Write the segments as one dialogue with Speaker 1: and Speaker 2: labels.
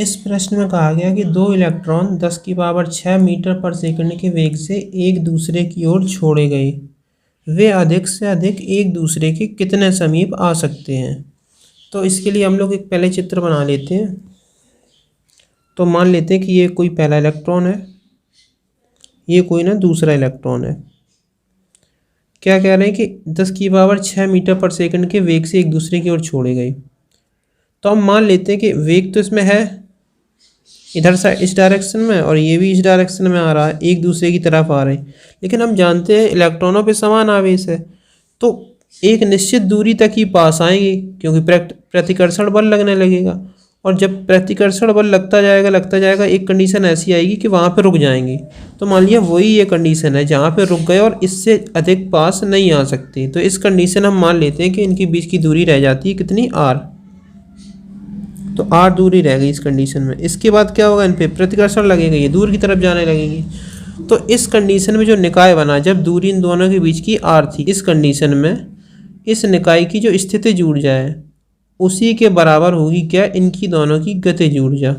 Speaker 1: इस प्रश्न में कहा गया कि दो इलेक्ट्रॉन 10 की पावर 6 मीटर पर सेकंड के वेग से एक दूसरे की ओर छोड़े गए। वे अधिक से अधिक एक दूसरे के कितने समीप आ सकते हैं। तो इसके लिए हम लोग एक पहले चित्र बना लेते हैं। तो मान लेते हैं कि ये कोई पहला इलेक्ट्रॉन है, ये कोई ना दूसरा इलेक्ट्रॉन है। क्या कह रहे हैं कि 10 की पावर 6 मीटर पर सेकंड के वेग से एक दूसरे की ओर छोड़े गए। तो हम मान लेते हैं कि वेग तो इसमें है इधर से इस डायरेक्शन में, और ये भी इस डायरेक्शन में आ रहा है, एक दूसरे की तरफ आ रहे हैं। लेकिन हम जानते हैं इलेक्ट्रॉनों पे समान आवेश है, तो एक निश्चित दूरी तक ही पास आएंगे, क्योंकि प्रतिकर्षण बल लगने लगेगा। और जब प्रतिकर्षण बल लगता जाएगा, एक कंडीशन ऐसी आएगी कि वहाँ पे रुक जाएंगे। तो मान लिया वही ये कंडीशन है जहाँ पे रुक गए और इससे अधिक पास नहीं आ सकते। तो इस कंडीशन हम मान लेते हैं कि इनके बीच की दूरी रह जाती है कितनी, r। तो r दूरी रह गई इस कंडीशन में। इसके बाद क्या होगा, इन पे प्रतिकर्षण लगेगा, ये दूर की तरफ जाने लगेंगी। तो इस कंडीशन में जो निकाय बना, जब दूरी इन दोनों के बीच की r थी, इस कंडीशन में इस निकाय की जो स्थितिज ऊर्जा है उसी के बराबर होगी क्या, इनकी दोनों की गतिज ऊर्जा।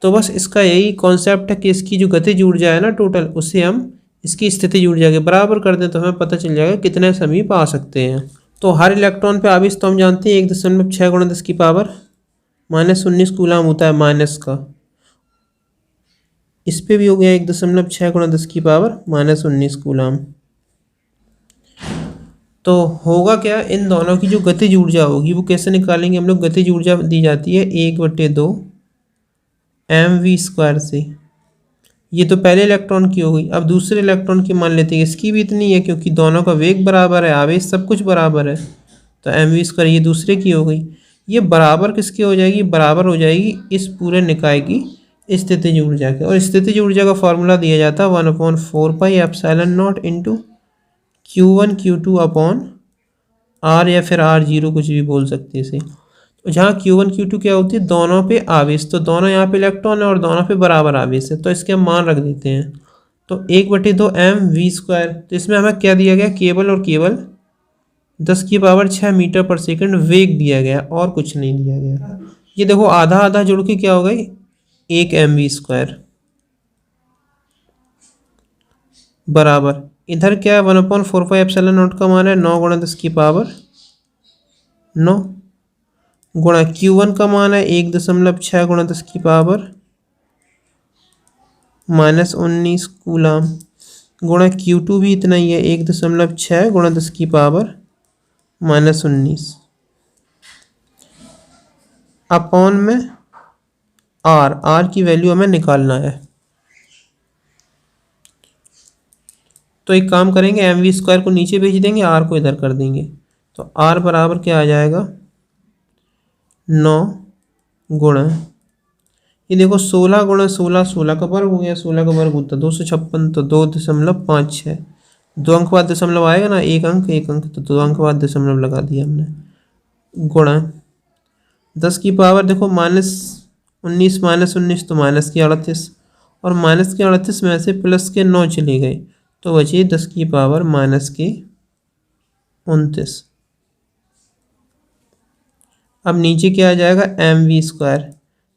Speaker 1: तो बस इसका यही कॉन्सेप्ट है कि इसकी जो गतिज ऊर्जा है ना टोटल, उसे हम इसकी स्थितिज ऊर्जा के बराबर कर दें तो हमें पता चल जाएगा कितने समीप आ सकते हैं। तो हर इलेक्ट्रॉन पे आवेश तो हम जानते हैं 1.6 × 10 की पावर -19 कूलाम होता है माइनस का। इस पे भी हो गया 1.6 × 10 की पावर -19 कूलाम। तो होगा क्या, इन दोनों की जो गतिज ऊर्जा होगी वो कैसे निकालेंगे हम लोग। गतिज ऊर्जा दी जाती है 1/2 mv² से। ये तो पहले इलेक्ट्रॉन की हो गई। अब दूसरे इलेक्ट्रॉन की मान लेते हैं, इसकी भी इतनी है क्योंकि दोनों का वेग बराबर है, आवेश सब कुछ बराबर है। तो mv², ये दूसरे की हो गई। ये बराबर किसकी हो जाएगी, बराबर हो जाएगी इस पूरे निकाय की स्थितिज ऊर्जा के। और स्थितिज ऊर्जा का फॉर्मूला दिया जाता है 1/4πε0 into Q1 Q2 upon R, या फिर R0 कुछ भी बोल सकते हैं इसे। तो जहाँ Q1 Q2 क्या होती है, दोनों पे आवेश। तो दोनों यहाँ पे इलेक्ट्रॉन है और दोनों पे बराबर आवेश है, तो इसके हम मान रख देते हैं। तो 1/2 mv²। तो इसमें हमें क्या दिया गया, केवल और केवल 10 की पावर 6 मीटर पर सेकंड वेग दिया गया और कुछ नहीं दिया गया। ये देखो आधा आधा जुड़ के क्या हो गई, 1 mv² बराबर इधर क्या है 1/4πε0 का मान है 9 × 10 की पावर 9 गुणा Q1 का मान है 1.6 × 10 की पावर -19 कूलाम गुणा Q2 भी इतना ही है 1.6 × 10 की पावर -19 अपॉन में R की वैल्यू हमें निकालना है। तो एक काम करेंगे, mv² को नीचे भेज देंगे, r को इधर कर देंगे। तो r बराबर क्या आ जाएगा 9 गुणा, ये देखो 16 गुणा 16, 16 का वर्ग हो गया, 16 का वर्ग होता 256, तो 2.56। 2 अंक बाद दशमलव आएगा ना, एक अंक, तो 2 अंक बाद दशमलव लगा दिया हमने। गुणा 10 की पावर देखो -19 तो माइनस की 38, और माइनस के 38 में से प्लस के 9 चले गए, तो बचे 10 की पावर -29। अब नीचे क्या आ जाएगा mv²,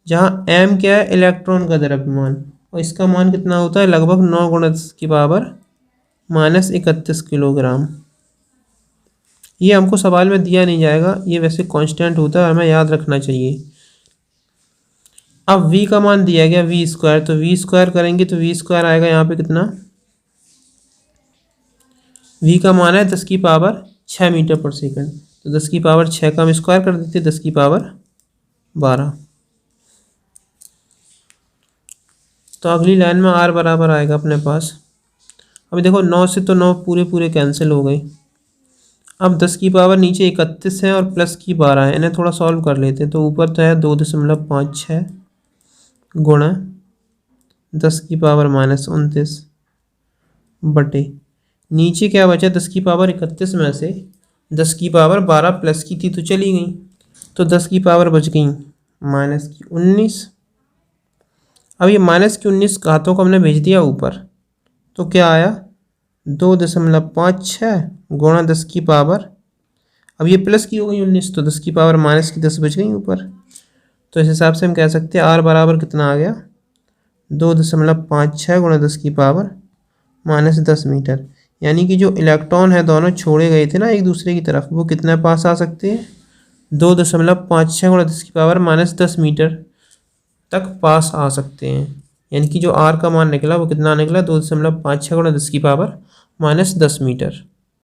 Speaker 1: जहाँ m क्या है, इलेक्ट्रॉन का द्रव्यमान, और इसका मान कितना होता है लगभग 9 × 10 की पावर -31 किलोग्राम। ये हमको सवाल में दिया नहीं जाएगा, ये वैसे कांस्टेंट होता है, हमें याद रखना चाहिए। अब v का मान दिया गया v², तो v² करेंगे तो v² आएगा यहाँ पे कितना, v का मान है 10 की पावर 6 मीटर पर सेकंड, तो 10 की पावर 6 का हम स्क्वायर कर देते 10 की पावर 12। तो अगली लाइन में r बराबर आएगा अपने पास। अभी देखो 9 से तो 9 पूरे कैंसिल हो गए। अब 10 की पावर नीचे 31 है और प्लस की 12 है, इन्हें थोड़ा सॉल्व कर लेते हैं। तो ऊपर तो है 2.56 गुणा 10 की पावर -29 बटे नीचे क्या बचा, 10 की पावर 31 में से 10 की पावर 12 प्लस की थी तो चली गई, तो 10 की पावर बच गई -19। अब ये -19 घातों को हमने भेज दिया ऊपर, तो क्या आया 2.56 गुणा 10 की पावर, अब ये प्लस की हो गई 19, तो 10 की पावर -10 बच गई ऊपर। तो इस हिसाब से हम कह सकते हैं आर बराबर कितना आ गया, 2.56 गुणा 10 की पावर -10 मीटर। यानी कि जो इलेक्ट्रॉन है दोनों छोड़े गए थे ना एक दूसरे की तरफ, वो कितना पास आ सकते हैं, 2.56 गुणा 10 की पावर -10 मीटर तक पास आ सकते हैं। यानी कि जो आर का मान निकला वो कितना निकला, 2.56 गुणा 10 की पावर -10 मीटर।